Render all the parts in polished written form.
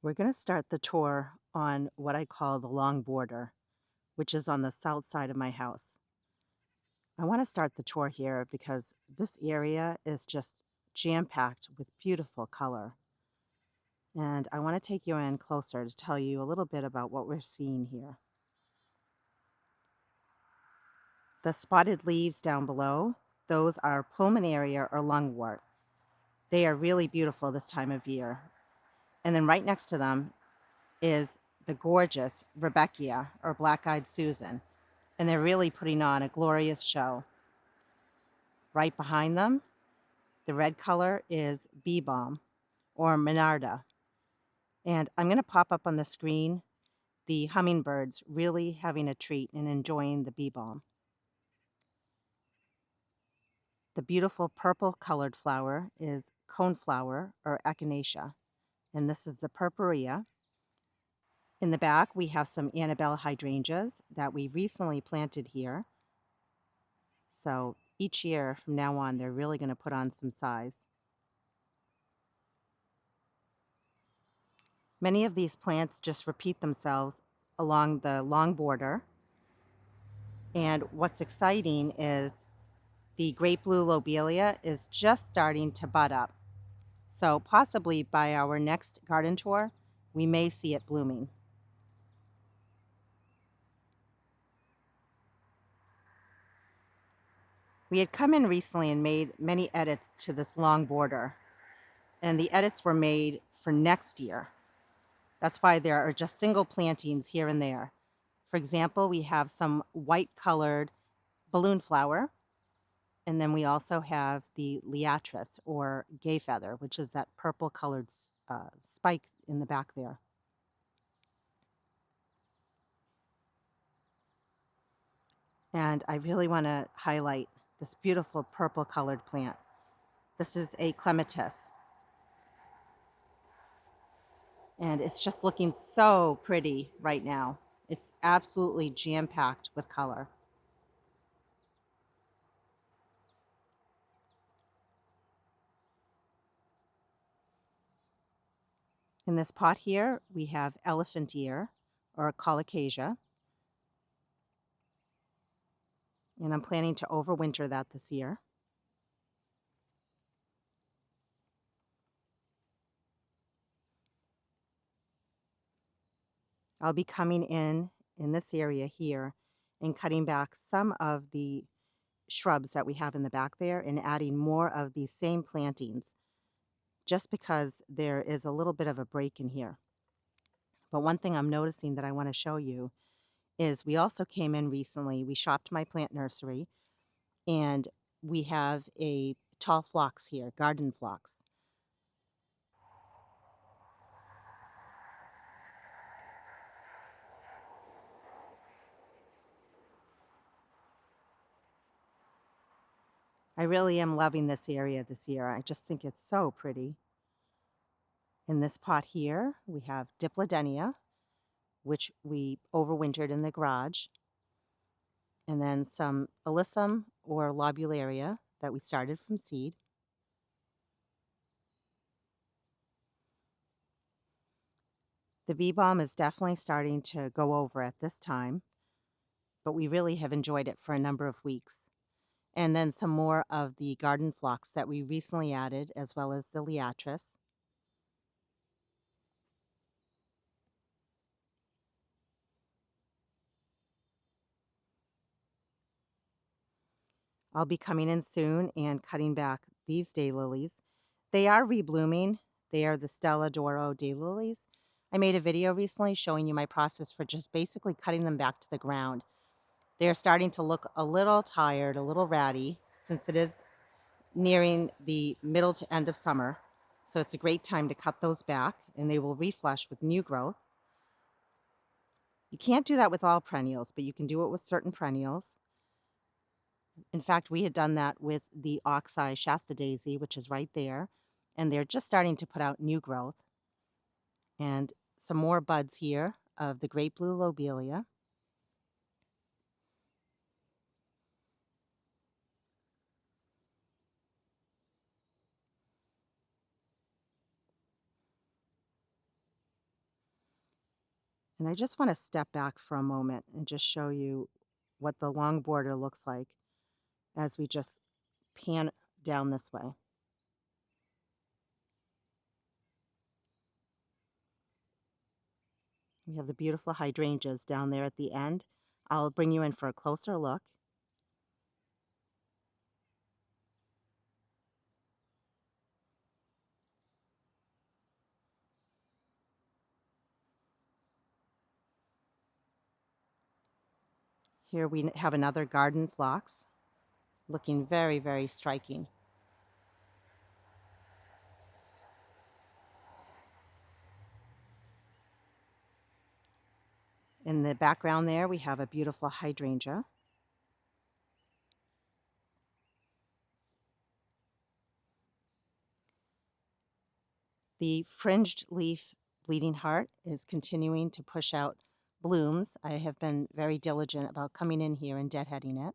We're going to start the tour on what I call the long border, which is on the south side of my house. I want to start the tour here because this area is just jam-packed with beautiful color. And I want to take you in closer to tell you a little bit about what we're seeing here. The spotted leaves down below, those are pulmonaria or lungwort. They are really beautiful this time of year. And then right next to them is the gorgeous Rebecca or black-eyed Susan. And they're really putting on a glorious show. Right behind them, the red color is bee balm or monarda. And I'm going to pop up on the screen the hummingbirds really having a treat and enjoying the bee balm. The beautiful purple colored flower is coneflower or echinacea, and this is the purpurea. In the back, we have some Annabelle hydrangeas that we recently planted here. So each year from now on, they're really going to put on some size. Many of these plants just repeat themselves along the long border. And what's exciting is the great blue lobelia is just starting to bud up. So possibly by our next garden tour, we may see it blooming. We had come in recently and made many edits to this long border, and the edits were made for next year. That's why there are just single plantings here and there. For example, we have some white colored balloon flower, and then we also have the liatris or gay feather, which is that purple colored spike in the back there. And I really want to highlight this beautiful purple colored plant. This is a clematis. And it's just looking so pretty right now. It's absolutely jam-packed with color. In this pot here, we have elephant ear or colocasia. And I'm planning to overwinter that this year. I'll be coming in this area here and cutting back some of the shrubs that we have in the back there and adding more of these same plantings just because there is a little bit of a break in here. But one thing I'm noticing that I want to show you is we also came in recently, we shopped my plant nursery, and we have a tall phlox here, garden phlox. I really am loving this area this year. I just think it's so pretty. In this pot here, we have Diplodenia, which we overwintered in the garage, and then some Alyssum or Lobularia that we started from seed. The bee balm is definitely starting to go over at this time, but we really have enjoyed it for a number of weeks. And then some more of the garden phlox that we recently added, as well as the liatris. I'll be coming in soon and cutting back these daylilies. They are reblooming. They are the Stella d'Oro daylilies. I made a video recently showing you my process for just basically cutting them back to the ground. They are starting to look a little tired, a little ratty, since it is nearing the middle to end of summer. So it's a great time to cut those back, and they will reflush with new growth. You can't do that with all perennials, but you can do it with certain perennials. In fact, we had done that with the oxeye Shasta daisy, which is right there, and they're just starting to put out new growth. And some more buds here of the great blue lobelia. And I just want to step back for a moment and just show you what the long border looks like as we just pan down this way. We have the beautiful hydrangeas down there at the end. I'll bring you in for a closer look. Here we have another garden phlox, looking very, very striking. In the background there, we have a beautiful hydrangea. The fringed leaf bleeding heart is continuing to push out blooms. I have been very diligent about coming in here and deadheading it.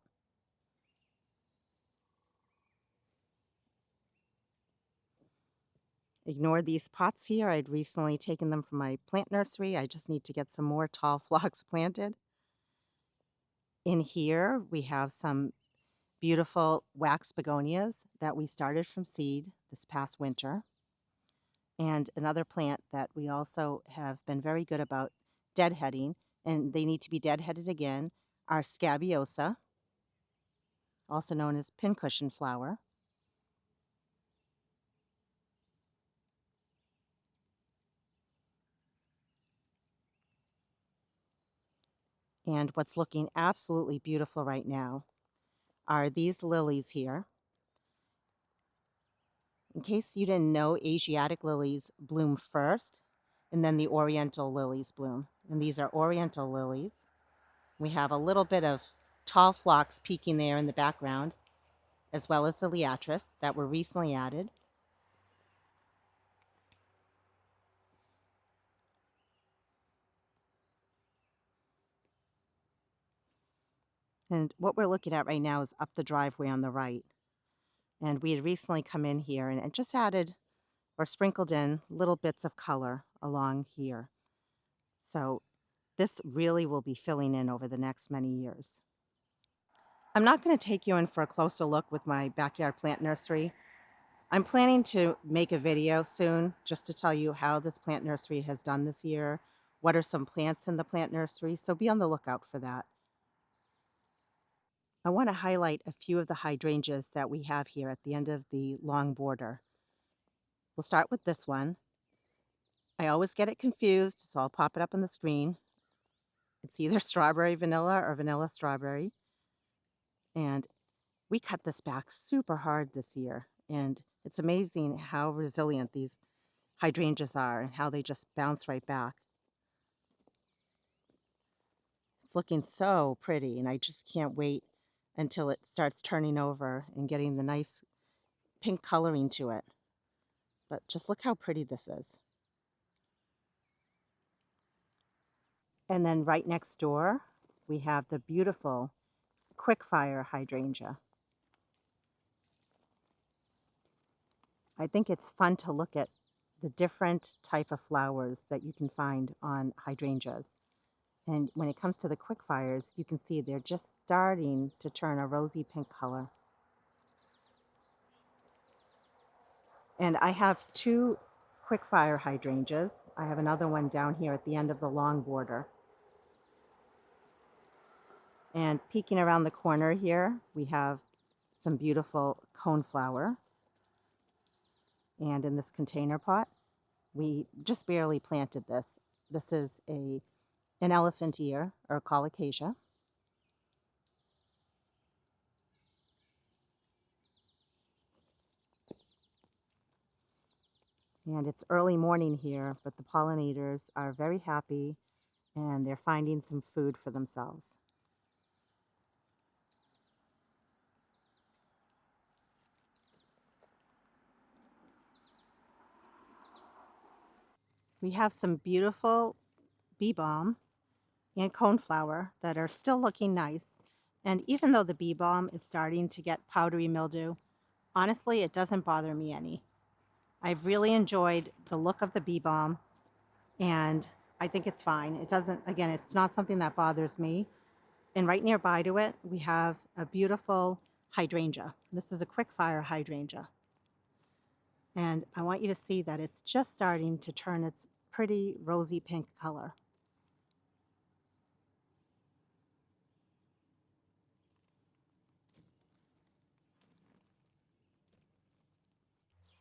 Ignore these pots here. I'd recently taken them from my plant nursery. I just need to get some more tall phlox planted. In here, we have some beautiful wax begonias that we started from seed this past winter. And another plant that we also have been very good about deadheading, and they need to be deadheaded again, are scabiosa, also known as pincushion flower. And what's looking absolutely beautiful right now are these lilies here. In case you didn't know, Asiatic lilies bloom first, and then the Oriental lilies bloom. And these are Oriental lilies. We have a little bit of tall phlox peeking there in the background, as well as the liatris that were recently added. And what we're looking at right now is up the driveway on the right. And we had recently come in here and just added or sprinkled in little bits of color along here. So this really will be filling in over the next many years. I'm not going to take you in for a closer look with my backyard plant nursery. I'm planning to make a video soon just to tell you how this plant nursery has done this year, what are some plants in the plant nursery, so be on the lookout for that. I want to highlight a few of the hydrangeas that we have here at the end of the long border. We'll start with this one. I always get it confused, so I'll pop it up on the screen. It's either strawberry vanilla or vanilla strawberry. And we cut this back super hard this year, and it's amazing how resilient these hydrangeas are and how they just bounce right back. It's looking so pretty, and I just can't wait until it starts turning over and getting the nice pink coloring to it. But just look how pretty this is. And then right next door, we have the beautiful quickfire hydrangea. I think it's fun to look at the different type of flowers that you can find on hydrangeas. And when it comes to the quickfires, you can see they're just starting to turn a rosy pink color. And I have two quickfire hydrangeas. I have another one down here at the end of the long border. And peeking around the corner here, we have some beautiful coneflower. And in this container pot, we just barely planted this. This is an elephant ear, or colocasia. And it's early morning here, but the pollinators are very happy and they're finding some food for themselves. We have some beautiful bee balm and coneflower that are still looking nice. And even though the bee balm is starting to get powdery mildew, honestly, it doesn't bother me any. I've really enjoyed the look of the bee balm, and I think it's fine. It doesn't, again, it's not something that bothers me. And right nearby to it, we have a beautiful hydrangea. This is a quick fire hydrangea. And I want you to see that it's just starting to turn its pretty rosy pink color.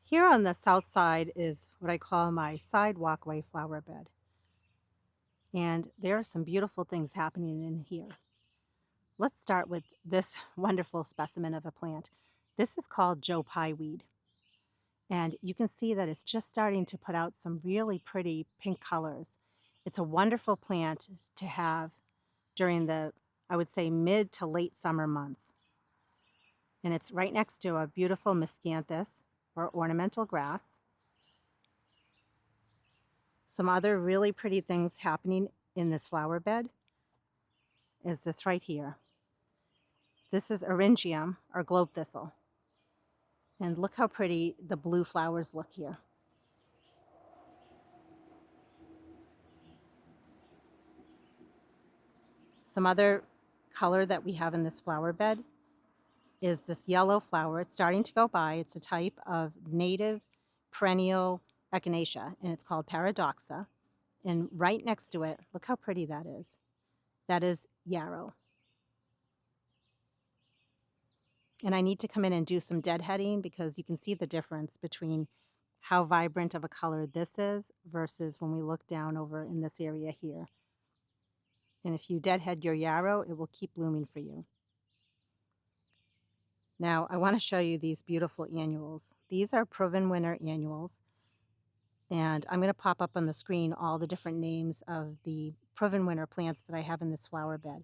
Here on the south side is what I call my side walkway flower bed. And there are some beautiful things happening in here. Let's start with this wonderful specimen of a plant. This is called Joe Pye weed. And you can see that it's just starting to put out some really pretty pink colors. It's a wonderful plant to have during the, I would say, mid to late summer months. And it's right next to a beautiful miscanthus or ornamental grass. Some other really pretty things happening in this flower bed is this right here. This is eryngium or globe thistle. And look how pretty the blue flowers look here. Some other color that we have in this flower bed is this yellow flower. It's starting to go by. It's a type of native perennial echinacea, and it's called paradoxa. And right next to it, look how pretty that is. That is yarrow. And I need to come in and do some deadheading because you can see the difference between how vibrant of a color this is versus when we look down over in this area here. And if you deadhead your yarrow, it will keep blooming for you. Now, I want to show you these beautiful annuals. These are proven winter annuals. And I'm going to pop up on the screen all the different names of the proven winter plants that I have in this flower bed.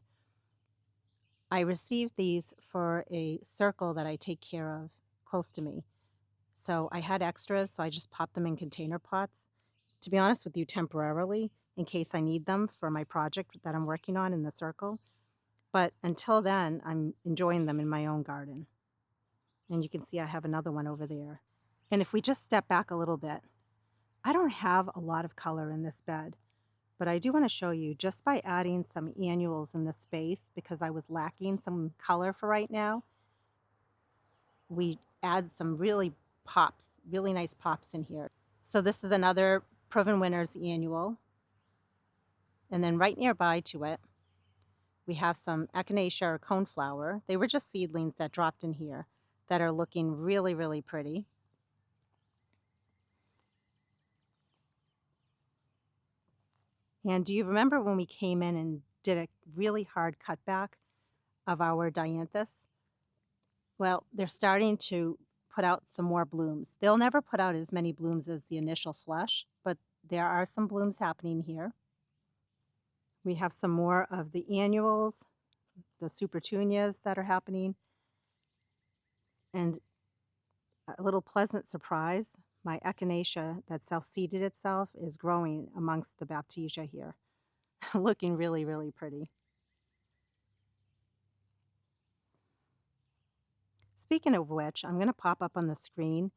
I received these for a circle that I take care of close to me. So I had extras, so I just popped them in container pots, to be honest with you, temporarily, in case I need them for my project that I'm working on in the circle. But until then, I'm enjoying them in my own garden. And you can see I have another one over there. And if we just step back a little bit, I don't have a lot of color in this bed, but I do want to show you just by adding some annuals in this space because I was lacking some color for right now. We add some really pops, really nice pops in here. So this is another Proven Winners annual. And then right nearby to it, we have some echinacea or coneflower. They were just seedlings that dropped in here that are looking really, really pretty. And do you remember when we came in and did a really hard cutback of our dianthus? Well, they're starting to put out some more blooms. They'll never put out as many blooms as the initial flush, but there are some blooms happening here. We have some more of the annuals, the supertunias that are happening. And a little pleasant surprise, my echinacea that self-seeded itself is growing amongst the baptisia here, looking really, really pretty. Speaking of which, I'm going to pop up on the screen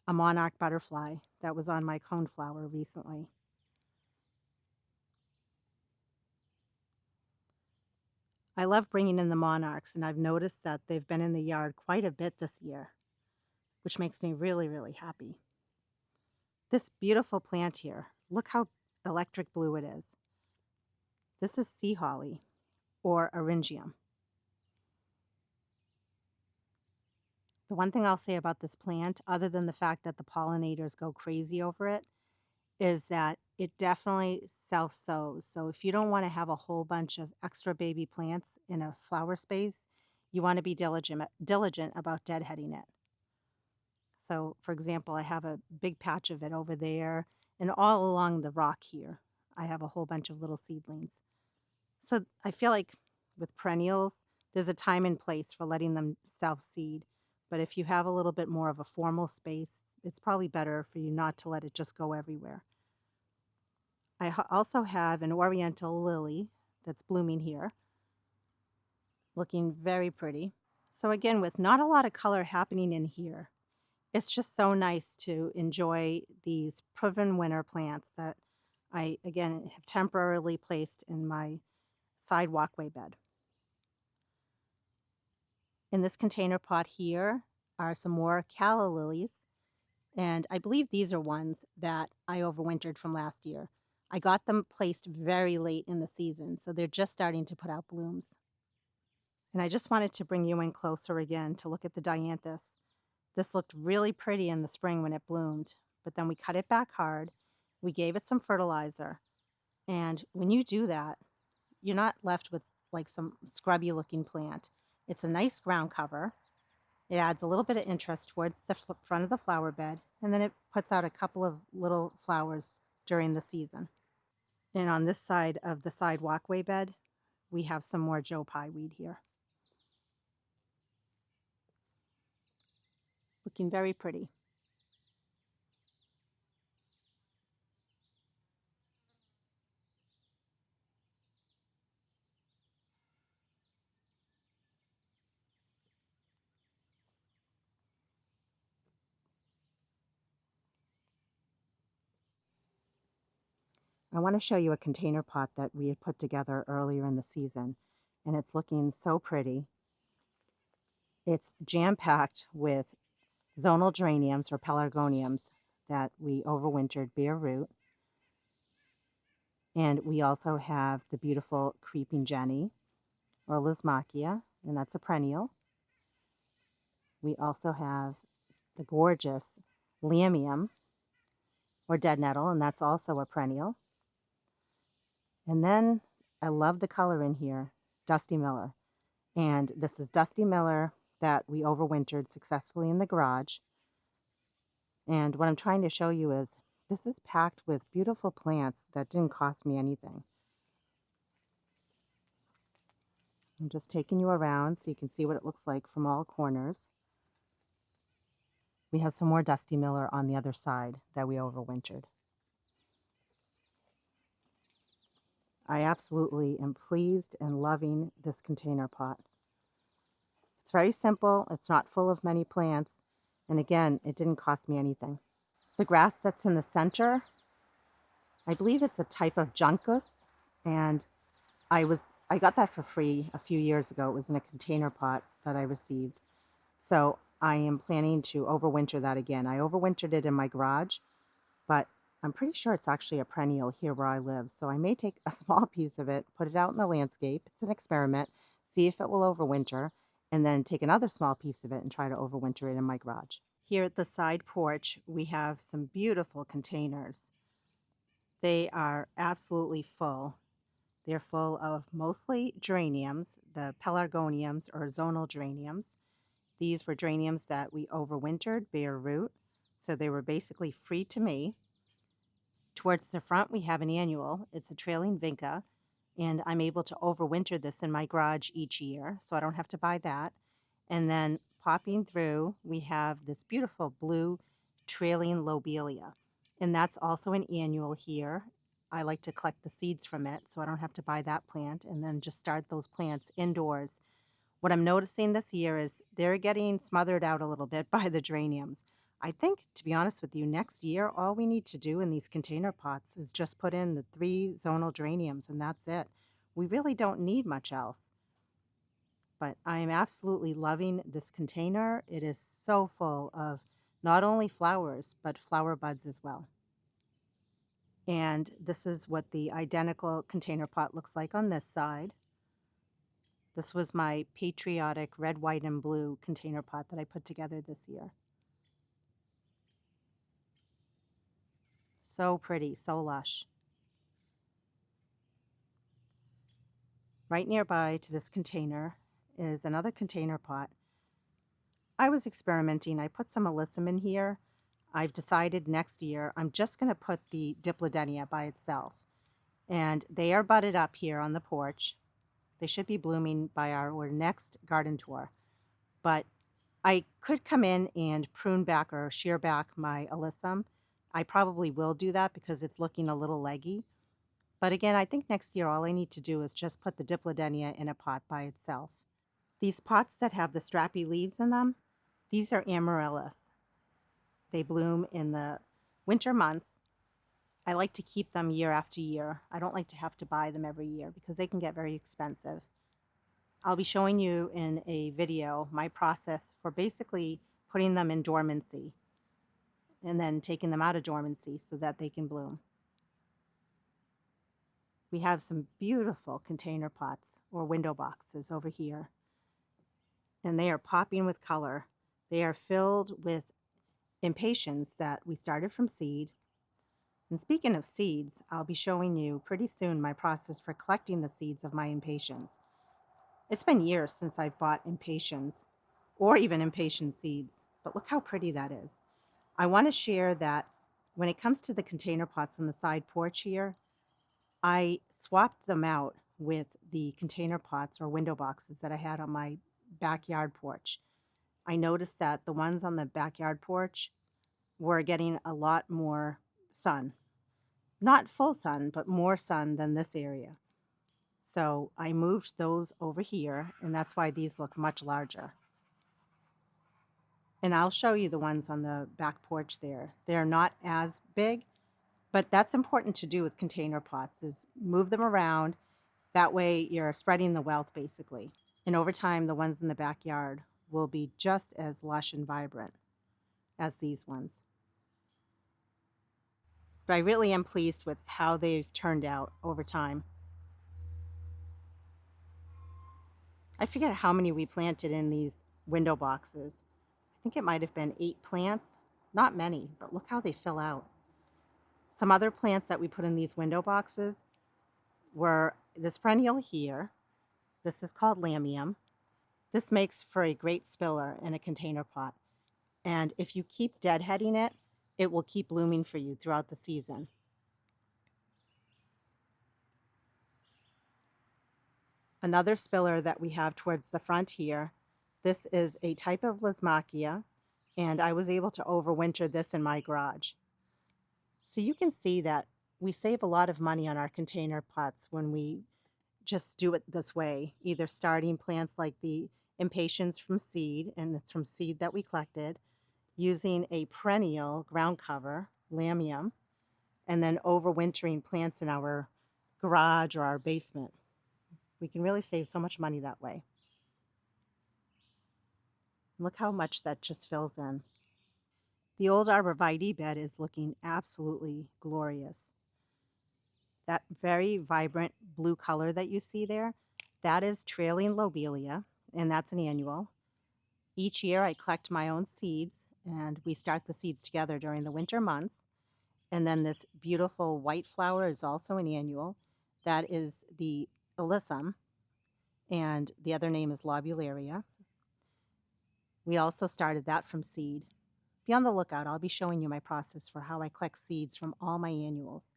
a monarch butterfly that was on my coneflower recently. I love bringing in the monarchs, and I've noticed that they've been in the yard quite a bit this year, which makes me really, really happy. This beautiful plant here, look how electric blue it is. This is sea holly, or eryngium. The one thing I'll say about this plant, other than the fact that the pollinators go crazy over it, is that it definitely self-sows. So if you don't want to have a whole bunch of extra baby plants in a flower space, you want to be diligent about deadheading it. So for example, I have a big patch of it over there, and all along the rock here, I have a whole bunch of little seedlings. So I feel like with perennials, there's a time and place for letting them self-seed. But if you have a little bit more of a formal space, it's probably better for you not to let it just go everywhere. I also have an oriental lily that's blooming here, looking very pretty. So again, with not a lot of color happening in here, it's just so nice to enjoy these proven winter plants that I, again, have temporarily placed in my side walkway bed. In this container pot here are some more calla lilies, and I believe these are ones that I overwintered from last year. I got them placed very late in the season, so they're just starting to put out blooms. And I just wanted to bring you in closer again to look at the dianthus. This looked really pretty in the spring when it bloomed, but then we cut it back hard. We gave it some fertilizer. And when you do that, you're not left with like some scrubby looking plant. It's a nice ground cover. It adds a little bit of interest towards the front of the flower bed, and then it puts out a couple of little flowers during the season. And on this side of the side walkway bed, we have some more Joe Pye weed here. Looking very pretty. I want to show you a container pot that we had put together earlier in the season, and it's looking so pretty. It's jam-packed with zonal geraniums or pelargoniums that we overwintered bare root. And we also have the beautiful creeping Jenny or Lismachia, and that's a perennial. We also have the gorgeous Lamium or dead nettle, and that's also a perennial. And then I love the color in here, Dusty Miller. And this is Dusty Miller that we overwintered successfully in the garage. And what I'm trying to show you is this is packed with beautiful plants that didn't cost me anything. I'm just taking you around so you can see what it looks like from all corners. We have some more Dusty Miller on the other side that we overwintered. I absolutely am pleased and loving this container pot. It's very simple, it's not full of many plants, and again, it didn't cost me anything. The grass that's in the center, I believe it's a type of juncus, and I got that for free a few years ago. It was in a container pot that I received. So I am planning to overwinter that again. I overwintered it in my garage, but I'm pretty sure it's actually a perennial here where I live. So I may take a small piece of it, put it out in the landscape. It's an experiment, see if it will overwinter, and then take another small piece of it and try to overwinter it in my garage. Here at the side porch, we have some beautiful containers. They are absolutely full. They're full of mostly geraniums, the pelargoniums or zonal geraniums. These were geraniums that we overwintered bare root, so they were basically free to me. Towards the front, we have an annual. It's a trailing vinca, and I'm able to overwinter this in my garage each year, so I don't have to buy that. And then popping through, we have this beautiful blue trailing lobelia, and that's also an annual here. I like to collect the seeds from it, so I don't have to buy that plant, and then just start those plants indoors. What I'm noticing this year is they're getting smothered out a little bit by the geraniums. I think, to be honest with you, next year, all we need to do in these container pots is just put in the 3 zonal geraniums, and that's it. We really don't need much else. But I am absolutely loving this container. It is so full of not only flowers, but flower buds as well. And this is what the identical container pot looks like on this side. This was my patriotic red, white, and blue container pot that I put together this year. So pretty, so lush. Right nearby to this container is another container pot. I was experimenting. I put some alyssum in here. I've decided next year I'm just going to put the dipladenia by itself. And they are budded up here on the porch. They should be blooming by our next garden tour. But I could come in and prune back or shear back my alyssum. I probably will do that because it's looking a little leggy. But again, I think next year all I need to do is just put the dipladenia in a pot by itself. These pots that have the strappy leaves in them, these are amaryllis. They bloom in the winter months, I like to keep them year after year. I don't like to have to buy them every year because they can get very expensive. I'll be showing you in a video my process for basically putting them in dormancy and then taking them out of dormancy so that they can bloom. We have some beautiful container pots or window boxes over here, and they are popping with color. They are filled with impatiens that we started from seed. And speaking of seeds, I'll be showing you pretty soon my process for collecting the seeds of my impatiens. It's been years since I've bought impatiens or even impatien seeds, but look how pretty that is. I want to share that when it comes to the container pots on the side porch here, I swapped them out with the container pots or window boxes that I had on my backyard porch. I noticed that the ones on the backyard porch were getting a lot more sun. Not full sun, but more sun than this area. So I moved those over here, and that's why these look much larger. And I'll show you the ones on the back porch there. They're not as big, but that's important to do with container pots is move them around. That way you're spreading the wealth basically. And over time, the ones in the backyard will be just as lush and vibrant as these ones. But I really am pleased with how they've turned out over time. I forget how many we planted in these window boxes. I think it might have been 8 plants. Not many, but look how they fill out. Some other plants that we put in these window boxes were this perennial here. This is called lamium. This makes for a great spiller in a container pot. And if you keep deadheading it, it will keep blooming for you throughout the season. Another spiller that we have towards the front here, this is a type of Lismachia, and I was able to overwinter this in my garage. So you can see that we save a lot of money on our container pots when we just do it this way, either starting plants like the impatiens from seed, and it's from seed that we collected, using a perennial ground cover, lamium, and then overwintering plants in our garage or our basement. We can really save so much money that way. Look how much that just fills in. The old arborvitae bed is looking absolutely glorious. That very vibrant blue color that you see there, that is trailing lobelia, and that's an annual. Each year I collect my own seeds, and we start the seeds together during the winter months. And then this beautiful white flower is also an annual. That is the alyssum, and the other name is lobularia. We also started that from seed. Be on the lookout. I'll be showing you my process for how I collect seeds from all my annuals.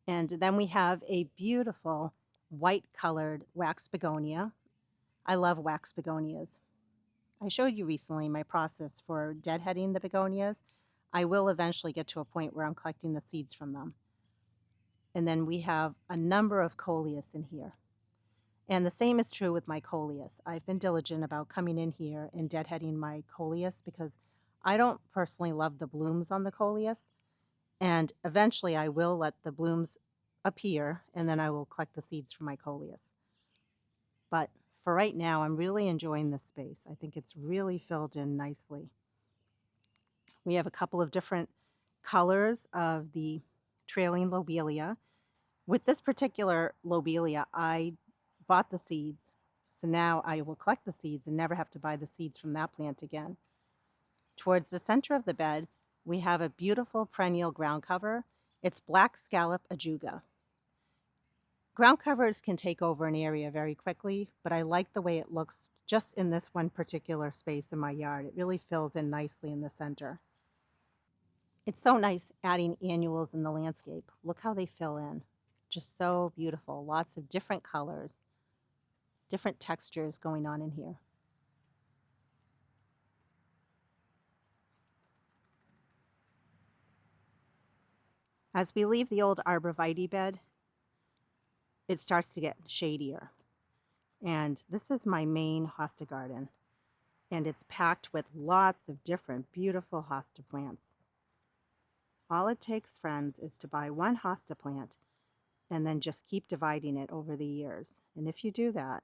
And then we have a beautiful white colored wax begonia. I love wax begonias. I showed you recently my process for deadheading the begonias. I will eventually get to a point where I'm collecting the seeds from them. And then we have a number of coleus in here. And the same is true with my coleus. I've been diligent about coming in here and deadheading my coleus because I don't personally love the blooms on the coleus. And eventually I will let the blooms appear, and then I will collect the seeds from my coleus. But for right now, I'm really enjoying this space. I think it's really filled in nicely. We have a couple of different colors of the trailing lobelia. With this particular lobelia, I bought the seeds. So now I will collect the seeds and never have to buy the seeds from that plant again. Towards the center of the bed, we have a beautiful perennial ground cover. It's black scallop ajuga. Ground covers can take over an area very quickly, but I like the way it looks just in this one particular space in my yard. It really fills in nicely in the center. It's so nice adding annuals in the landscape. Look how they fill in. Just so beautiful. Lots of different colors, different textures going on in here. As we leave the old arborvitae bed, it starts to get shadier. And this is my main hosta garden. And it's packed with lots of different beautiful hosta plants. All it takes, friends, is to buy one hosta plant and then just keep dividing it over the years. And if you do that,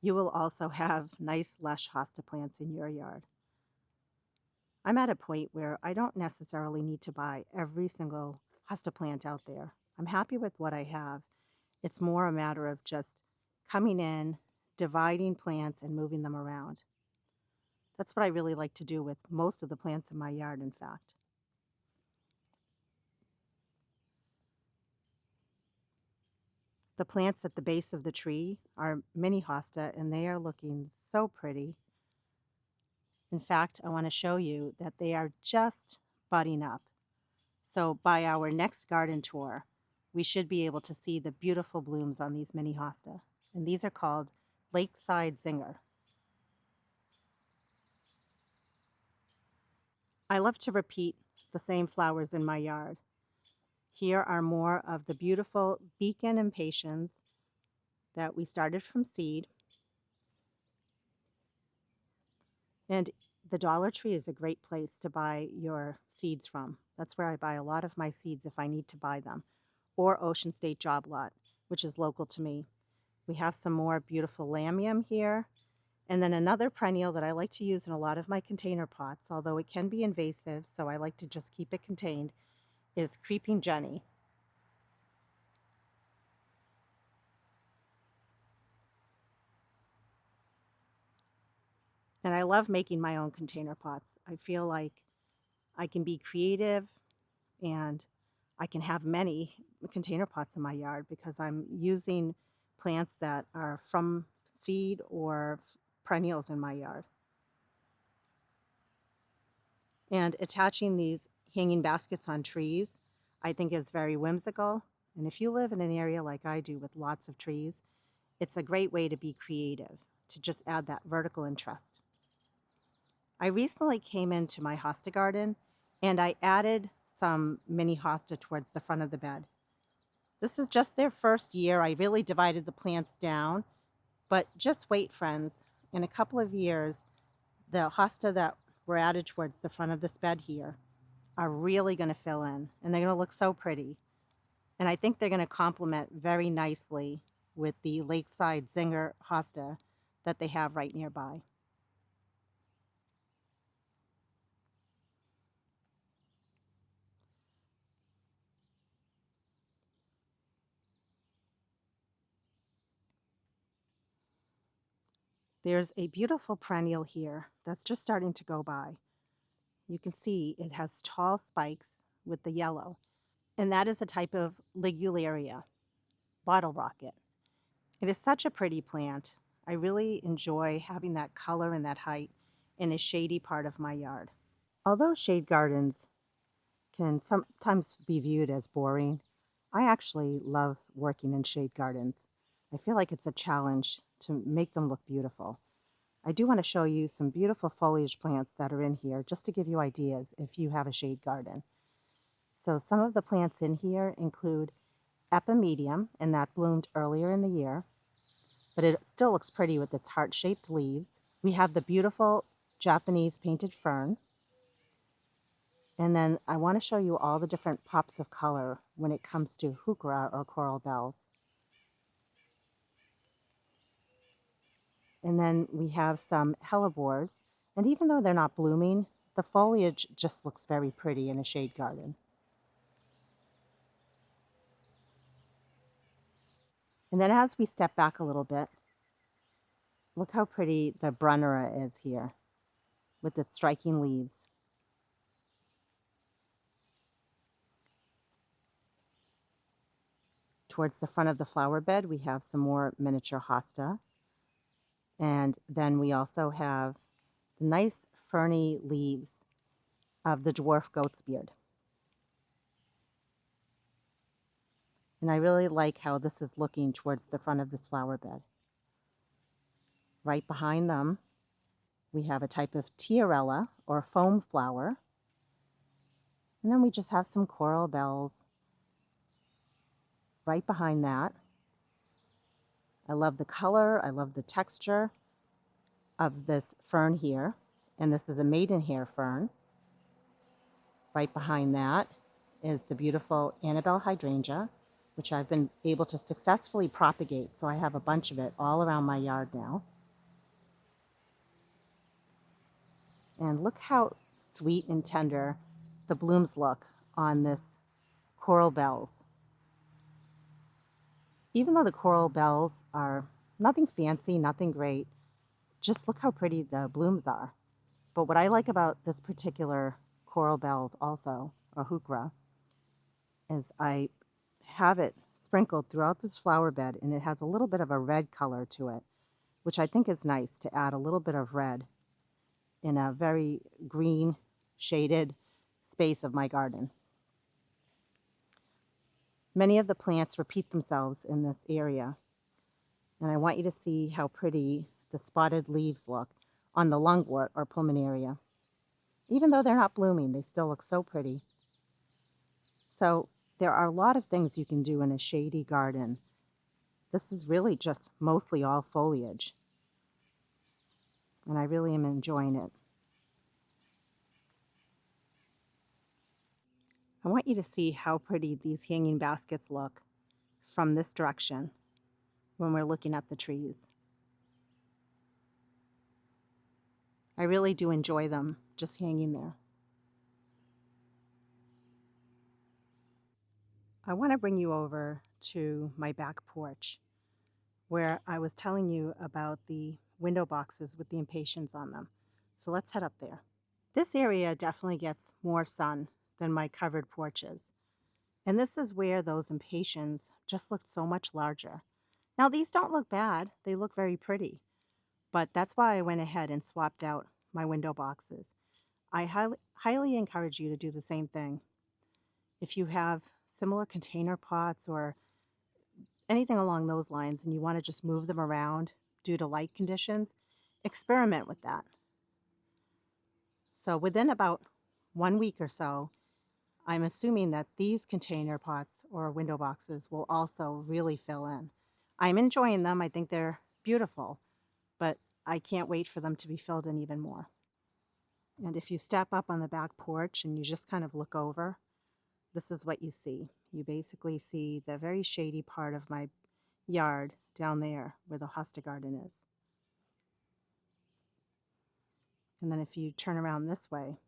you will also have nice, lush hosta plants in your yard. I'm at a point where I don't necessarily need to buy every single hosta plant out there. I'm happy with what I have. It's more a matter of just coming in, dividing plants, and moving them around. That's what I really like to do with most of the plants in my yard, in fact. The plants at the base of the tree are mini hosta, and they are looking so pretty. In fact, I want to show you that they are just budding up. So by our next garden tour, we should be able to see the beautiful blooms on these mini hosta. And these are called Lakeside Zinger. I love to repeat the same flowers in my yard. Here are more of the beautiful beacon impatiens that we started from seed. And the Dollar Tree is a great place to buy your seeds from. That's where I buy a lot of my seeds if I need to buy them. Or Ocean State Job Lot, which is local to me. We have some more beautiful lamium here. And then another perennial that I like to use in a lot of my container pots, although it can be invasive, so I like to just keep it contained, is Creeping Jenny. And I love making my own container pots. I feel like I can be creative and I can have many container pots in my yard because I'm using plants that are from seed or perennials in my yard. And attaching these hanging baskets on trees, I think is very whimsical. And if you live in an area like I do with lots of trees, it's a great way to be creative, to just add that vertical interest. I recently came into my hosta garden and I added some mini hosta towards the front of the bed. This is just their first year. I really divided the plants down, but just wait, friends. In a couple of years, the hosta that were added towards the front of this bed here are really going to fill in, and they're going to look so pretty. And I think they're going to complement very nicely with the Lakeside Zinger hosta that they have right nearby. There's a beautiful perennial here that's just starting to go by. You can see it has tall spikes with the yellow, and that is a type of ligularia, bottle rocket. It is such a pretty plant. I really enjoy having that color and that height in a shady part of my yard. Although shade gardens can sometimes be viewed as boring, I actually love working in shade gardens. I feel like it's a challenge to make them look beautiful. I do want to show you some beautiful foliage plants that are in here just to give you ideas if you have a shade garden. So some of the plants in here include epimedium, and that bloomed earlier in the year, but it still looks pretty with its heart-shaped leaves. We have the beautiful Japanese painted fern. And then I want to show you all the different pops of color when it comes to heuchera or coral bells. And then we have some hellebores. And even though they're not blooming, the foliage just looks very pretty in a shade garden. And then as we step back a little bit, look how pretty the Brunnera is here with its striking leaves. Towards the front of the flower bed, we have some more miniature hosta. And then we also have the nice ferny leaves of the dwarf goat's beard. And I really like how this is looking towards the front of this flower bed. Right behind them, we have a type of tiarella or foam flower. And then we just have some coral bells right behind that. I love the color, I love the texture of this fern here. And this is a maidenhair fern right behind that. is the beautiful Annabelle hydrangea, which I've been able to successfully propagate. So I have a bunch of it all around my yard now. And look how sweet and tender the blooms look on this coral bells. Even though the coral bells are nothing fancy, nothing great, just look how pretty the blooms are. But what I like about this particular coral bells also, or heuchera, is I have it sprinkled throughout this flower bed, and it has a little bit of a red color to it, which I think is nice to add a little bit of red in a very green shaded space of my garden. Many of the plants repeat themselves in this area, and I want you to see how pretty the spotted leaves look on the lungwort or plumenaria. Even though they're not blooming, they still look so pretty. So there are a lot of things you can do in a shady garden. This is really just mostly all foliage, and I really am enjoying it. I want you to see how pretty these hanging baskets look from this direction when we're looking at the trees. I really do enjoy them just hanging there. I want to bring you over to my back porch where I was telling you about the window boxes with the impatiens on them. So let's head up there. This area definitely gets more sun than my covered porches. And this is where those impatiens just looked so much larger. Now these don't look bad, they look very pretty, but that's why I went ahead and swapped out my window boxes. I highly encourage you to do the same thing. If you have similar container pots or anything along those lines and you want to just move them around due to light conditions, experiment with that. So within about 1 week or so, I'm assuming that these container pots or window boxes will also really fill in. I'm enjoying them. I think they're beautiful, but I can't wait for them to be filled in even more. And if you step up on the back porch and you just kind of look over, this is what you see. You basically see the very shady part of my yard down there where the hosta garden is. And then if you turn around this way,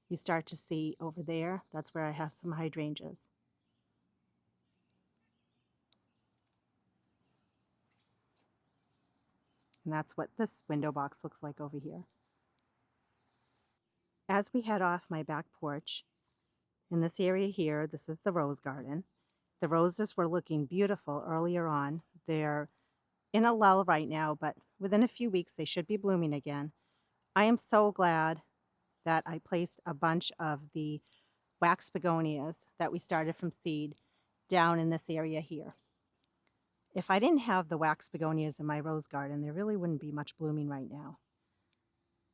you start to see over there, that's where I have some hydrangeas. And that's what this window box looks like over here. As we head off my back porch, in this area here, this is the rose garden. The roses were looking beautiful earlier on. They're in a lull right now, but within a few weeks they should be blooming again. I am so glad that I placed a bunch of the wax begonias that we started from seed down in this area here. If I didn't have the wax begonias in my rose garden, there really wouldn't be much blooming right now.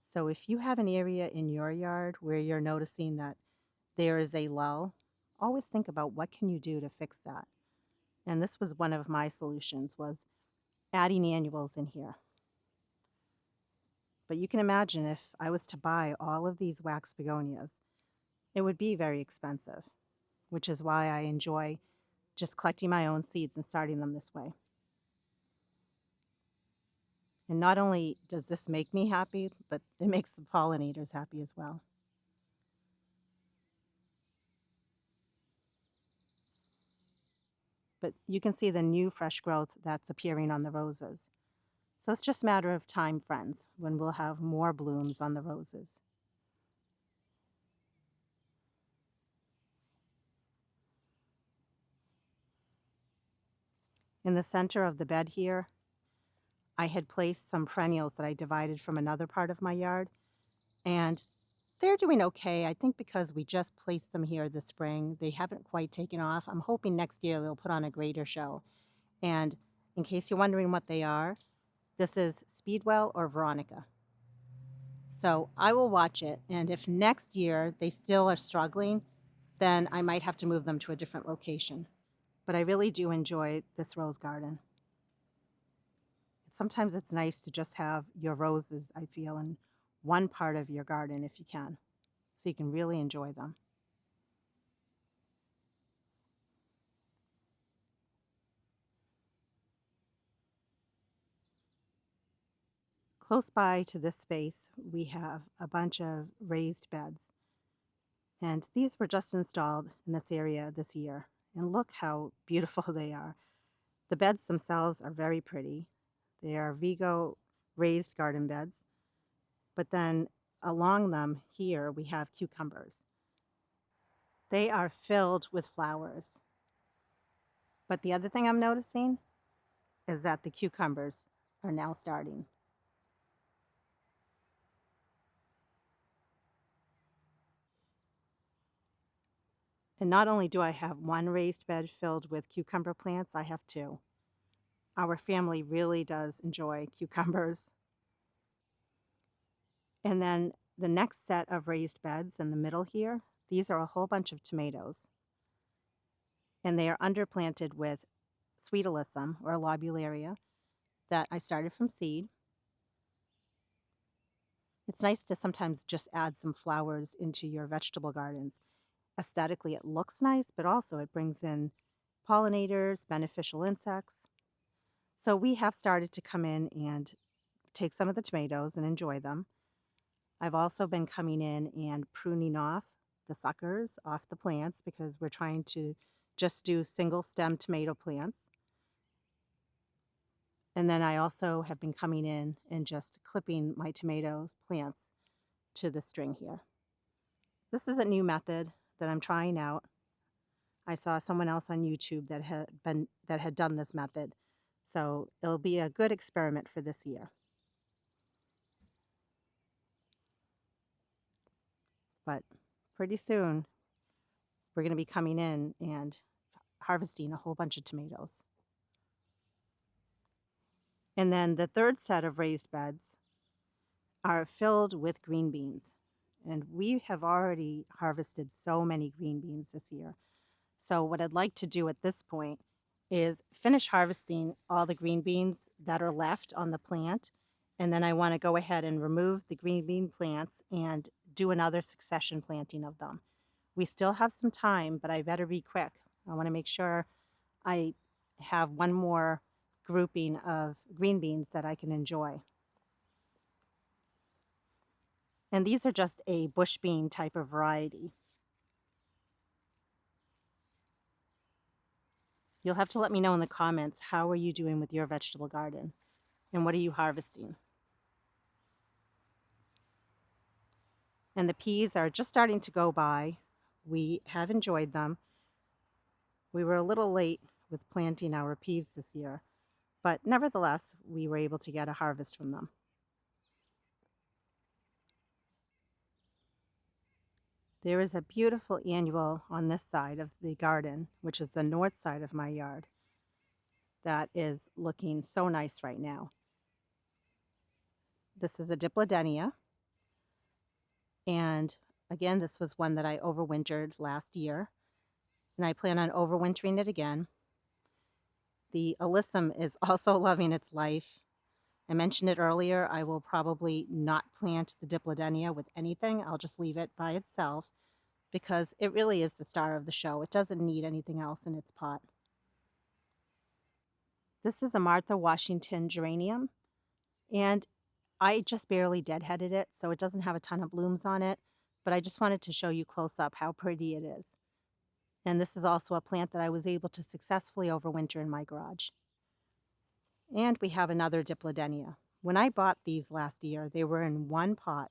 So if you have an area in your yard where you're noticing that there is a lull, always think about what can you do to fix that. And this was one of my solutions, was adding annuals in here. But you can imagine if I was to buy all of these wax begonias, it would be very expensive, which is why I enjoy just collecting my own seeds and starting them this way. And not only does this make me happy, but it makes the pollinators happy as well. But you can see the new fresh growth that's appearing on the roses. So it's just a matter of time, friends, when we'll have more blooms on the roses. In the center of the bed here, I had placed some perennials that I divided from another part of my yard, and they're doing okay. I think because we just placed them here this spring, they haven't quite taken off. I'm hoping next year they'll put on a greater show. And in case you're wondering what they are, this is Speedwell or Veronica. So I will watch it, and if next year they still are struggling, then I might have to move them to a different location. But I really do enjoy this rose garden. Sometimes it's nice to just have your roses, I feel, in one part of your garden if you can, so you can really enjoy them. Close by to this space, we have a bunch of raised beds, and these were just installed in this area this year. And look how beautiful they are. The beds themselves are very pretty. They are Vigo raised garden beds, but then along them here we have cucumbers. They are filled with flowers. But the other thing I'm noticing is that the cucumbers are now starting. And not only do I have one raised bed filled with cucumber plants, I have two. Our family really does enjoy cucumbers. And then the next set of raised beds in the middle here, these are a whole bunch of tomatoes. And they are underplanted with sweet alyssum or lobularia that I started from seed. It's nice to sometimes just add some flowers into your vegetable gardens. Aesthetically, it looks nice, but also it brings in pollinators, beneficial insects. So we have started to come in and take some of the tomatoes and enjoy them. I've also been coming in and pruning off the suckers off the plants because we're trying to just do single stem tomato plants. And then I also have been coming in and just clipping my tomato plants to the string here. This is a new method that I'm trying out. I saw someone else on YouTube that had done this method. So it'll be a good experiment for this year. But pretty soon we're going to be coming in and harvesting a whole bunch of tomatoes. And then the third set of raised beds are filled with green beans. And we have already harvested so many green beans this year. So what I'd like to do at this point is finish harvesting all the green beans that are left on the plant. And then I want to go ahead and remove the green bean plants and do another succession planting of them. We still have some time, but I better be quick. I want to make sure I have one more grouping of green beans that I can enjoy. And these are just a bush bean type of variety. You'll have to let me know in the comments, how are you doing with your vegetable garden? And what are you harvesting? And the peas are just starting to go by. We have enjoyed them. We were a little late with planting our peas this year, but nevertheless, we were able to get a harvest from them. There is a beautiful annual on this side of the garden, which is the north side of my yard, that is looking so nice right now. This is a diplodenia. And again, this was one that I overwintered last year, and I plan on overwintering it again. The alyssum is also loving its life. I mentioned it earlier, I will probably not plant the diplodenia with anything. I'll just leave it by itself because it really is the star of the show. It doesn't need anything else in its pot. This is a Martha Washington geranium, and I just barely deadheaded it, so it doesn't have a ton of blooms on it, but I just wanted to show you close up how pretty it is. And this is also a plant that I was able to successfully overwinter in my garage. And we have another diplodenia. When I bought these last year, they were in one pot,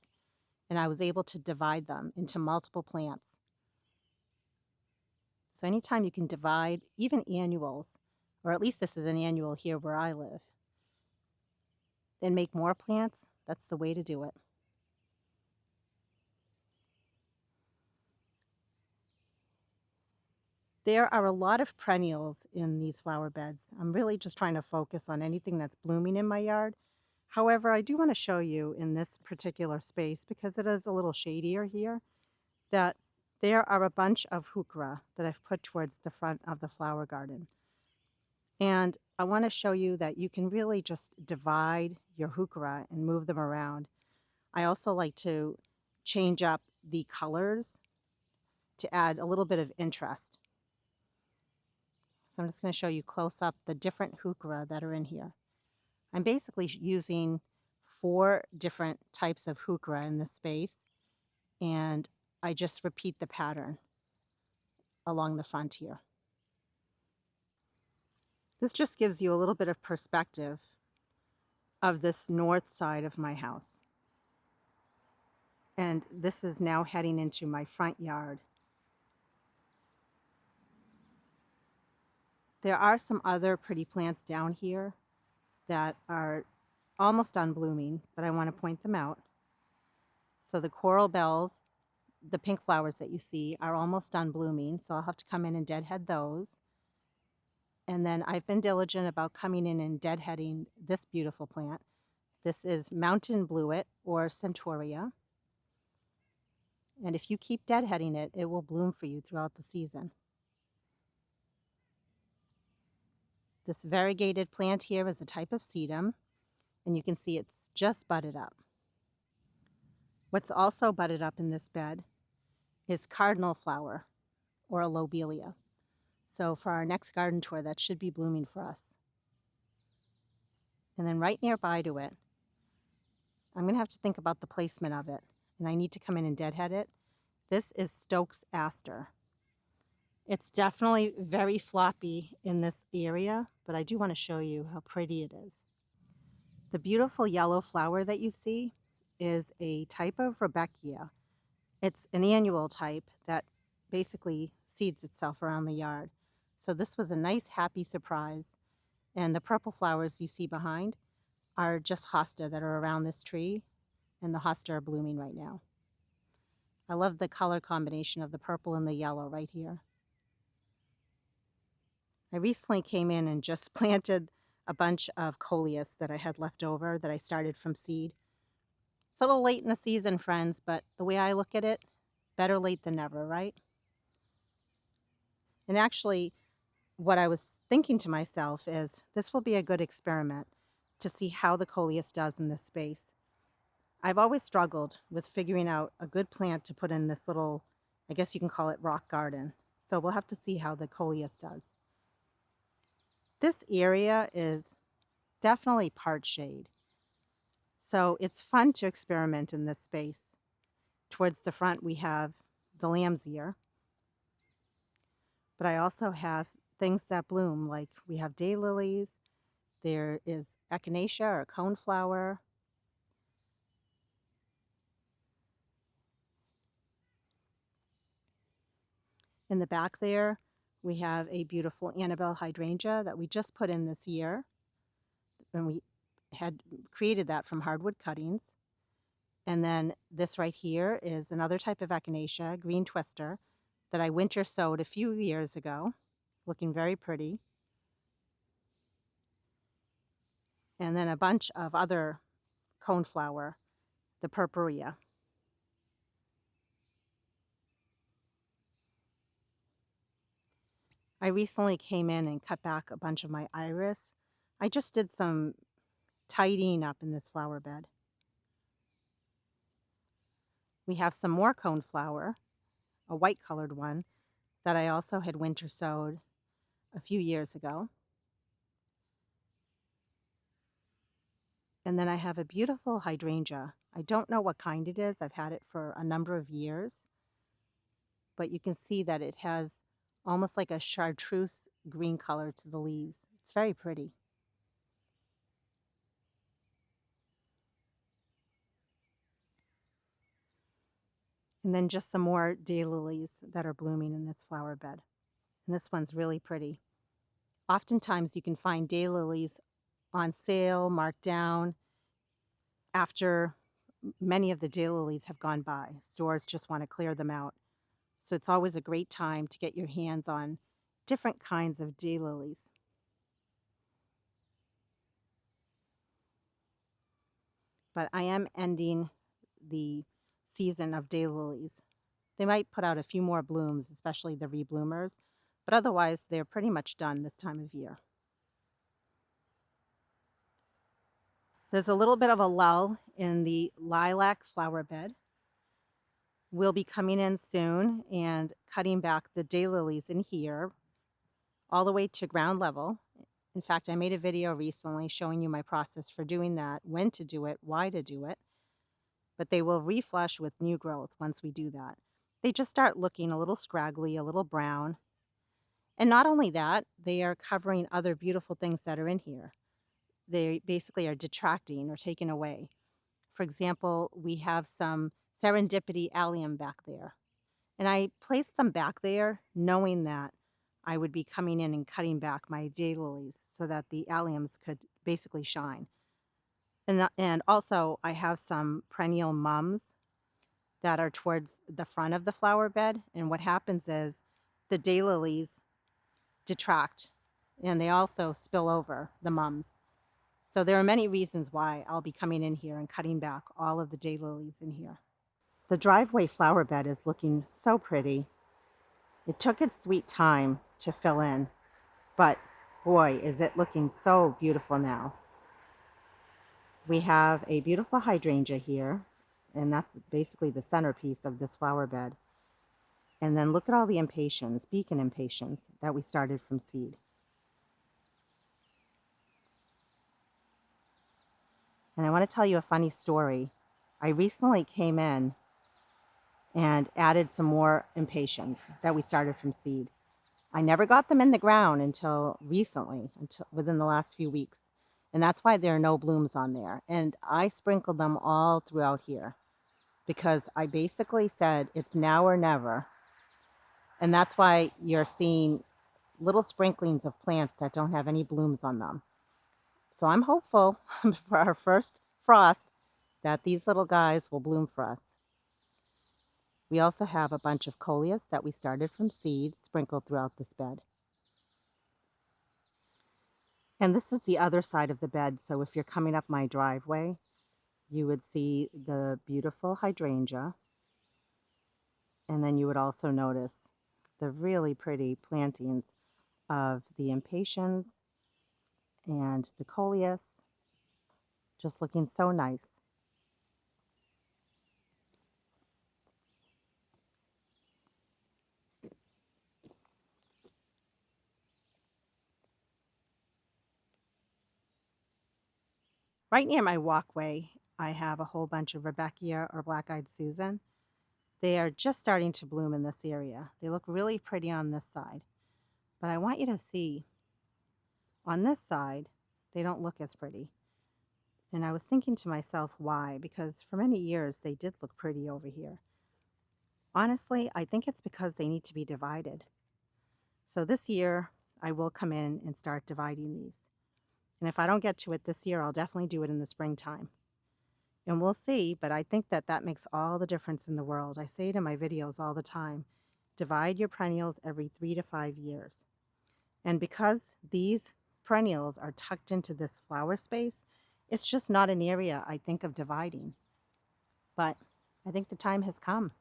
and I was able to divide them into multiple plants. So anytime you can divide, even annuals, or at least this is an annual here where I live, and make more plants, that's the way to do it. There are a lot of perennials in these flower beds. I'm really just trying to focus on anything that's blooming in my yard. However, I do want to show you in this particular space, because it is a little shadier here, that there are a bunch of heuchera that I've put towards the front of the flower garden. And I want to show you that you can really just divide your heuchera and move them around. I also like to change up the colors to add a little bit of interest. So I'm just going to show you close up the different heuchera that are in here. I'm basically using 4 different types of heuchera in this space, and I just repeat the pattern along the front here. This just gives you a little bit of perspective of this north side of my house. And this is now heading into my front yard. There are some other pretty plants down here that are almost done blooming, but I want to point them out. So the coral bells, the pink flowers that you see, are almost done blooming, so I'll have to come in and deadhead those. And then I've been diligent about coming in and deadheading this beautiful plant. This is mountain bluet, or centaurea. And if you keep deadheading it, it will bloom for you throughout the season. This variegated plant here is a type of sedum, and you can see it's just budded up. What's also budded up in this bed is cardinal flower, or a lobelia. So for our next garden tour, that should be blooming for us. And then right nearby to it, I'm going to have to think about the placement of it, and I need to come in and deadhead it. This is Stokes aster. It's definitely very floppy in this area, but I do want to show you how pretty it is. The beautiful yellow flower that you see is a type of Rebeckia. It's an annual type that basically seeds itself around the yard. So this was a nice, happy surprise. And the purple flowers you see behind are just hosta that are around this tree, and the hosta are blooming right now. I love the color combination of the purple and the yellow right here. I recently came in and just planted a bunch of coleus that I had left over that I started from seed. It's a little late in the season, friends, but the way I look at it, better late than never, right? And actually, what I was thinking to myself is this will be a good experiment to see how the coleus does in this space. I've always struggled with figuring out a good plant to put in this little, I guess you can call it rock garden. So we'll have to see how the coleus does. This area is definitely part shade. So it's fun to experiment in this space. Towards the front, we have the lamb's ear. But I also have things that bloom, like we have daylilies. There is echinacea or coneflower. In the back there, we have a beautiful Annabelle hydrangea that we just put in this year. And we had created that from hardwood cuttings. And then this right here is another type of echinacea, green twister, that I winter sowed a few years ago, looking very pretty. And then a bunch of other coneflower, the purpurea. I recently came in and cut back a bunch of my iris. I just did some tidying up in this flower bed. We have some more coneflower, a white colored one, that I also had winter sowed a few years ago. And then I have a beautiful hydrangea. I don't know what kind it is. I've had it for a number of years. But you can see that it has almost like a chartreuse green color to the leaves. It's very pretty. And then just some more daylilies that are blooming in this flower bed. And this one's really pretty. Oftentimes you can find daylilies on sale, marked down, after many of the daylilies have gone by. Stores just want to clear them out. So it's always a great time to get your hands on different kinds of daylilies. But I am ending the season of daylilies. They might put out a few more blooms, especially the rebloomers, but otherwise they're pretty much done this time of year. There's a little bit of a lull in the lilac flower bed. We'll be coming in soon and cutting back the daylilies in here all the way to ground level. In fact, I made a video recently showing you my process for doing that, when to do it, why to do it. But they will reflush with new growth once we do that. They just start looking a little scraggly, a little brown. And not only that, they are covering other beautiful things that are in here. They basically are detracting or taken away. For example, we have some serendipity allium back there. And I placed them back there knowing that I would be coming in and cutting back my daylilies so that the alliums could basically shine. And also I have some perennial mums that are towards the front of the flower bed. And what happens is the daylilies detract and they also spill over the mums. So there are many reasons why I'll be coming in here and cutting back all of the daylilies in here. The driveway flower bed is looking so pretty. It took its sweet time to fill in, but boy, is it looking so beautiful now. We have a beautiful hydrangea here, and that's basically the centerpiece of this flower bed. And then look at all the impatiens, beacon impatiens, that we started from seed. And I want to tell you a funny story. I recently came in and added some more impatiens that we started from seed. I never got them in the ground until recently, until within the last few weeks. And that's why there are no blooms on there. And I sprinkled them all throughout here because I basically said it's now or never. And that's why you're seeing little sprinklings of plants that don't have any blooms on them. So I'm hopeful for our first frost that these little guys will bloom for us. We also have a bunch of coleus that we started from seed sprinkled throughout this bed. And this is the other side of the bed. So if you're coming up my driveway, you would see the beautiful hydrangea. And then you would also notice the really pretty plantings of the impatiens and the coleus, just looking so nice. Right near my walkway, I have a whole bunch of Rebecca or Black-Eyed Susan. They are just starting to bloom in this area. They look really pretty on this side. But I want you to see, on this side, they don't look as pretty. And I was thinking to myself, why? Because for many years, they did look pretty over here. Honestly, I think it's because they need to be divided. So this year, I will come in and start dividing these. And if I don't get to it this year, I'll definitely do it in the springtime. And we'll see, but I think that that makes all the difference in the world. I say it in my videos all the time. Divide your perennials every 3 to 5 years. And because these perennials are tucked into this flower space, it's just not an area I think of dividing. But I think the time has come.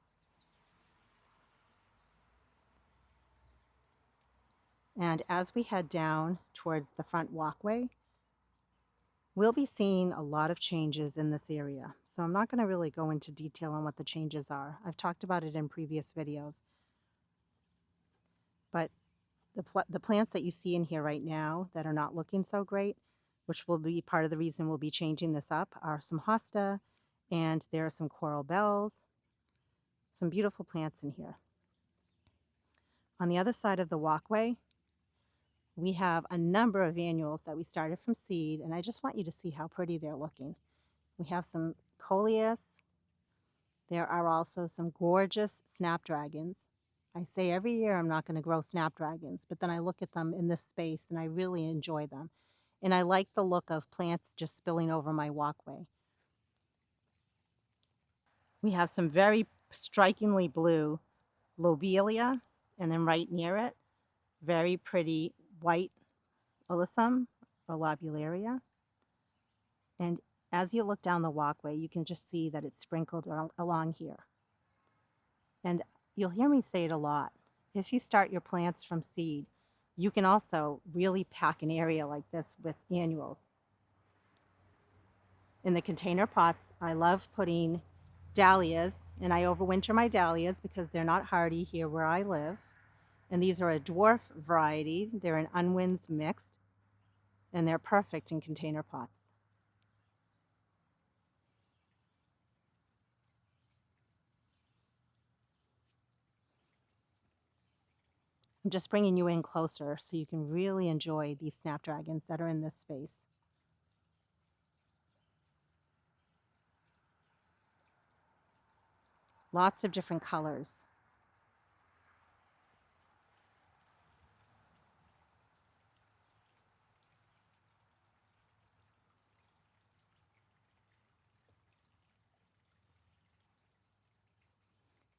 And as we head down towards the front walkway, we'll be seeing a lot of changes in this area. So I'm not going to really go into detail on what the changes are. I've talked about it in previous videos. But the plants that you see in here right now that are not looking so great, which will be part of the reason we'll be changing this up, are some hosta, and there are some coral bells, some beautiful plants in here. On the other side of the walkway, we have a number of annuals that we started from seed, and I just want you to see how pretty they're looking. We have some coleus. There are also some gorgeous snapdragons. I say every year I'm not going to grow snapdragons, but then I look at them in this space and I really enjoy them. And I like the look of plants just spilling over my walkway. We have some very strikingly blue lobelia, and then right near it, very pretty white alyssum or lobularia. And as you look down the walkway, you can just see that it's sprinkled along here. And you'll hear me say it a lot. If you start your plants from seed, you can also really pack an area like this with annuals. In the container pots, I love putting dahlias, and I overwinter my dahlias because they're not hardy here where I live. And these are a dwarf variety. They're an unwinds mixed. and they're perfect in container pots. I'm just bringing you in closer so you can really enjoy these snapdragons that are in this space. Lots of different colors.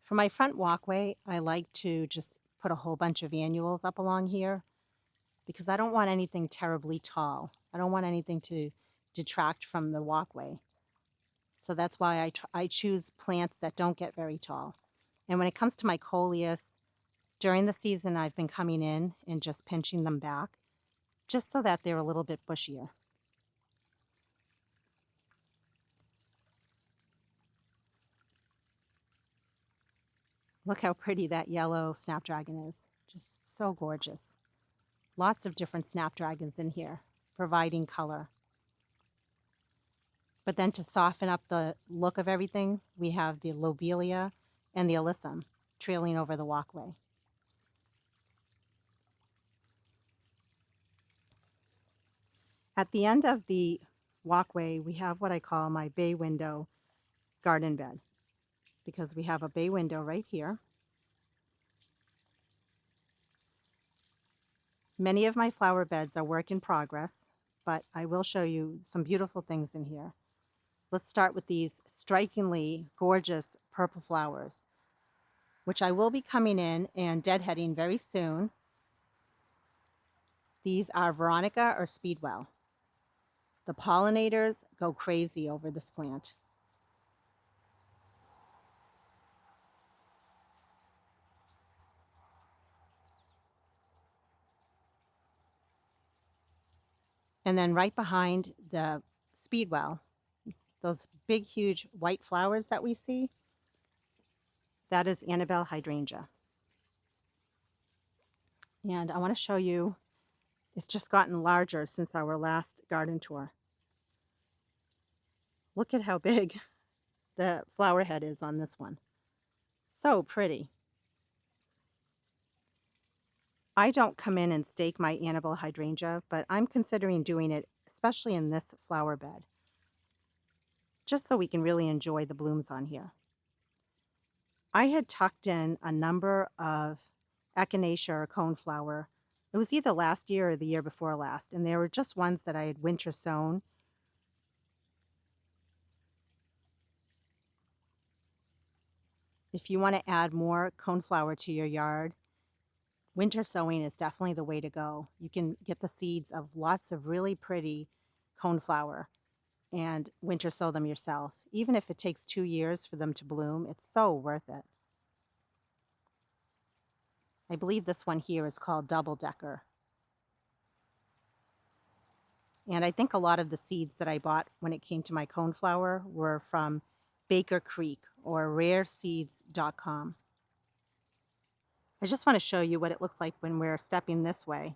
For my front walkway, I like to just put a whole bunch of annuals up along here because I don't want anything terribly tall. I don't want anything to detract from the walkway. So that's why I choose plants that don't get very tall. And when it comes to my coleus, during the season I've been coming in and just pinching them back just so that they're a little bit bushier. Look how pretty that yellow snapdragon is. Just so gorgeous. Lots of different snapdragons in here, providing color. But then to soften up the look of everything, we have the lobelia and the alyssum trailing over the walkway. At the end of the walkway, we have what I call my bay window garden bed, because we have a bay window right here. Many of my flower beds are work in progress, but I will show you some beautiful things in here. Let's start with these strikingly gorgeous purple flowers, which I will be coming in and deadheading very soon. These are Veronica or Speedwell. The pollinators go crazy over this plant. And then right behind the Speedwell, those big, huge white flowers that we see, that is Annabelle hydrangea. And I want to show you, it's just gotten larger since our last garden tour. Look at how big the flower head is on this one. So pretty. I don't come in and stake my Annabelle hydrangea, but I'm considering doing it, especially in this flower bed, just so we can really enjoy the blooms on here. I had tucked in a number of echinacea or coneflower. It was either last year or the year before last, and they were just ones that I had winter sown. If you want to add more coneflower to your yard, winter sowing is definitely the way to go. You can get the seeds of lots of really pretty coneflower and winter sow them yourself. Even if it takes 2 years for them to bloom, it's so worth it. I believe this one here is called Double Decker. And I think a lot of the seeds that I bought when it came to my coneflower were from Baker Creek or rareseeds.com. I just want to show you what it looks like when we're stepping this way.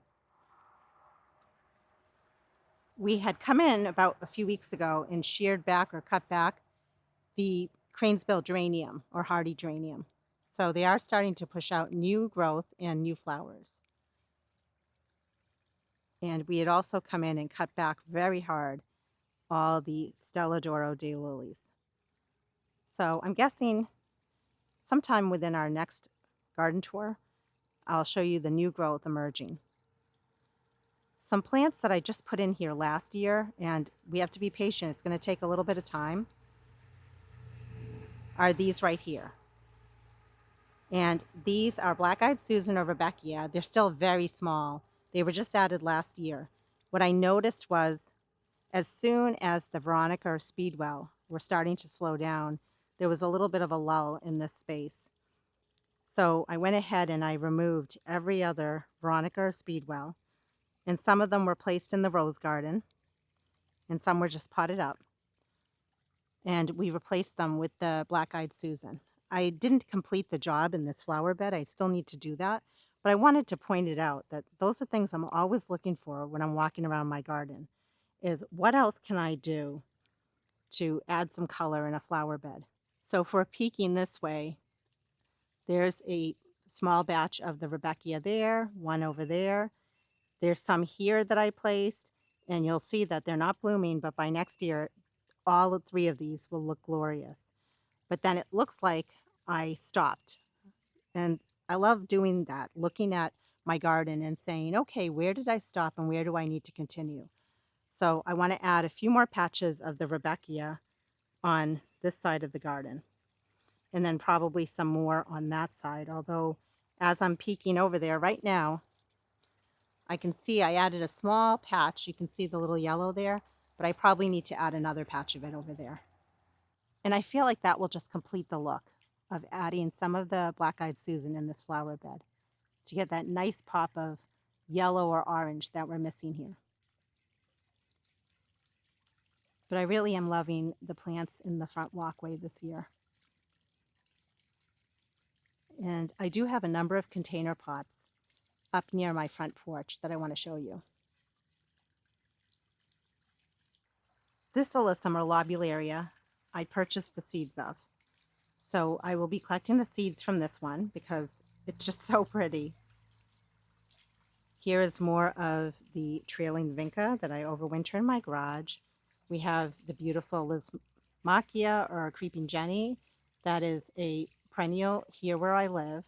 We had come in about a few weeks ago and sheared back or cut back the cranesbill geranium or hardy geranium. So they are starting to push out new growth and new flowers. And we had also come in and cut back very hard all the Stella d'Oro daylilies. So I'm guessing sometime within our next garden tour, I'll show you the new growth emerging. Some plants that I just put in here last year, and we have to be patient, it's going to take a little bit of time, are these right here. And these are Black-Eyed Susan or Rebecca. They're still very small. They were just added last year. What I noticed was as soon as the Veronica or Speedwell were starting to slow down, there was a little bit of a lull in this space. So I went ahead and I removed every other Veronica or Speedwell, and some of them were placed in the rose garden, and some were just potted up. And we replaced them with the Black-Eyed Susan. I didn't complete the job in this flower bed. I still need to do that, But I wanted to point it out that those are things I'm always looking for when I'm walking around my garden is what else can I do to add some color in a flower bed? So for peeking this way, there's a small batch of the Rebecca there, one over there. There's some here that I placed, and you'll see that they're not blooming, but by next year, all three of these will look glorious. But then it looks like I stopped. And I love doing that, looking at my garden and saying, okay, where did I stop and where do I need to continue? So I want to add a few more patches of the Rebecca on this side of the garden, and then probably some more on that side. Although as I'm peeking over there right now, I can see I added a small patch. You can see the little yellow there, but I probably need to add another patch of it over there. And I feel like that will just complete the look of adding some of the black-eyed Susan in this flower bed to get that nice pop of yellow or orange that we're missing here. But I really am loving the plants in the front walkway this year. And I do have a number of container pots up near my front porch that I want to show you. This alyssum or lobularia I purchased the seeds of. So I will be collecting the seeds from this one because it's just so pretty. Here is more of the trailing vinca that I overwinter in my garage. We have the beautiful Lismachia or creeping Jenny. That is a perennial here where I live.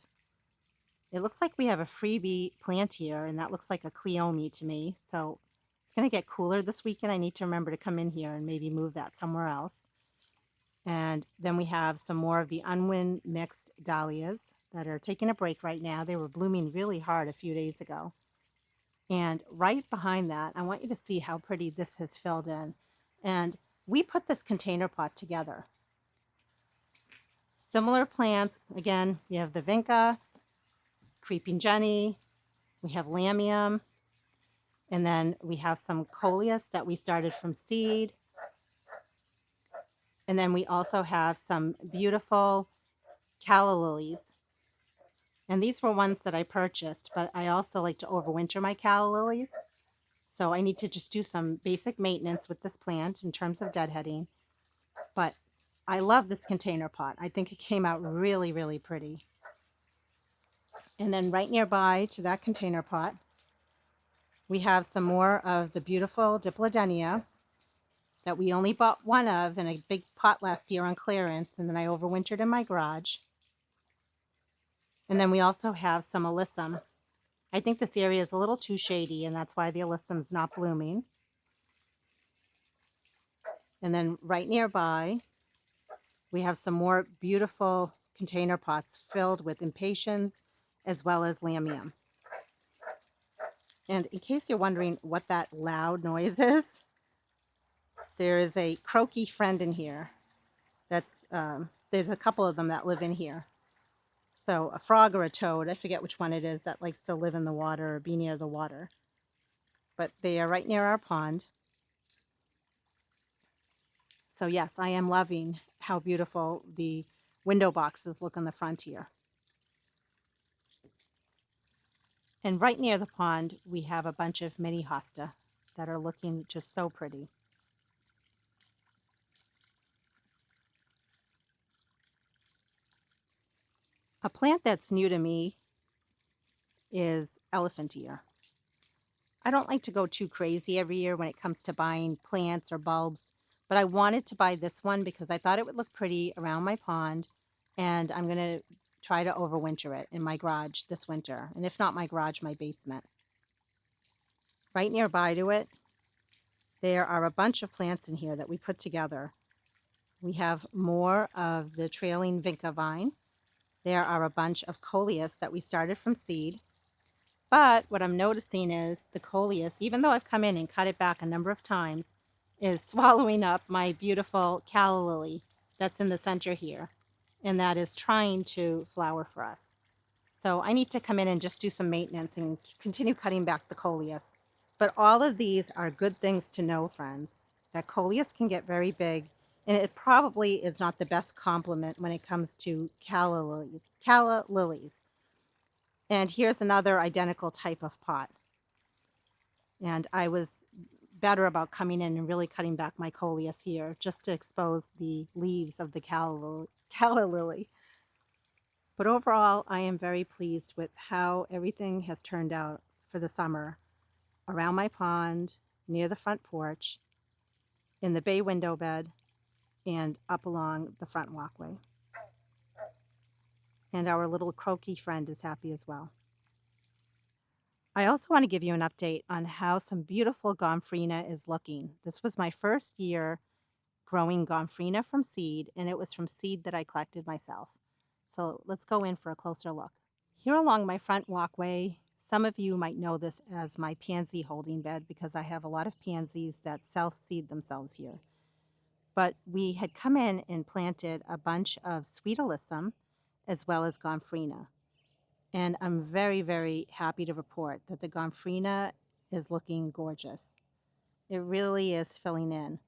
It looks like we have a freebie plant here, and that looks like a Cleome to me. So it's going to get cooler this weekend. I need to remember to come in here and maybe move that somewhere else. And then we have some more of the unwind mixed dahlias that are taking a break right now. They were blooming really hard a few days ago. And right behind that, I want you to see how pretty this has filled in. And we put this container pot together. Similar plants. Again, we have the vinca, creeping Jenny, we have lamium, and then we have some coleus that we started from seed. And then we also have some beautiful calla lilies. And these were ones that I purchased, but I also like to overwinter my calla lilies. So I need to just do some basic maintenance with this plant in terms of deadheading. But I love this container pot. I think it came out really, really pretty. And then right nearby to that container pot, we have some more of the beautiful Diplodenia that we only bought one of in a big pot last year on clearance, and then I overwintered in my garage. And then we also have some alyssum. I think this area is a little too shady, and that's why the alyssum's not blooming. And then right nearby, we have some more beautiful container pots filled with impatiens as well as lamium. And in case you're wondering what that loud noise is, there is a croaky friend in here. There's a couple of them that live in here. So a frog or a toad, I forget which one it is, that likes to live in the water or be near the water. But they are right near our pond. So yes, I am loving how beautiful the window boxes look on the front here. And right near the pond, we have a bunch of mini hosta that are looking just so pretty. A plant that's new to me is elephant ear. I don't like to go too crazy every year when it comes to buying plants or bulbs, but I wanted to buy this one because I thought it would look pretty around my pond, and I'm going to try to overwinter it in my garage this winter, and if not my garage, my basement. Right nearby to it, there are a bunch of plants in here that we put together. We have more of the trailing vinca vine. There are a bunch of coleus that we started from seed. But what I'm noticing is the coleus, even though I've come in and cut it back a number of times, is swallowing up my beautiful calla lily that's in the center here. And that is trying to flower for us. So I need to come in and just do some maintenance and continue cutting back the coleus. But all of these are good things to know, friends, that coleus can get very big, and it probably is not the best complement when it comes to calla lilies. Calla lilies. And here's another identical type of pot. And I was better about coming in and really cutting back my coleus here just to expose the leaves of the calla lily. But overall, I am very pleased with how everything has turned out for the summer around my pond, near the front porch, in the bay window bed, and up along the front walkway. And our little croaky friend is happy as well. I also want to give you an update on how some beautiful gomphrena is looking. This was my first year growing gomphrena from seed, and it was from seed that I collected myself. So let's go in for a closer look. Here along my front walkway, some of you might know this as my pansy holding bed because I have a lot of pansies that self-seed themselves here. But we had come in and planted a bunch of sweet alyssum as well as gomphrena. And I'm very, very happy to report that the gomphrena is looking gorgeous. It really is filling in.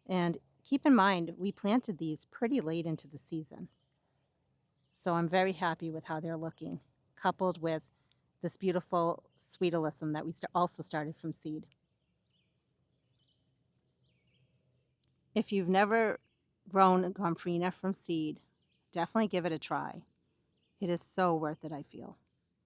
And keep in mind, we planted these pretty late into the season. So I'm very happy with how they're looking, coupled with this beautiful sweet alyssum that we also started from seed. If you've never grown gomphrena from seed, definitely give it a try. It is so worth it, I feel.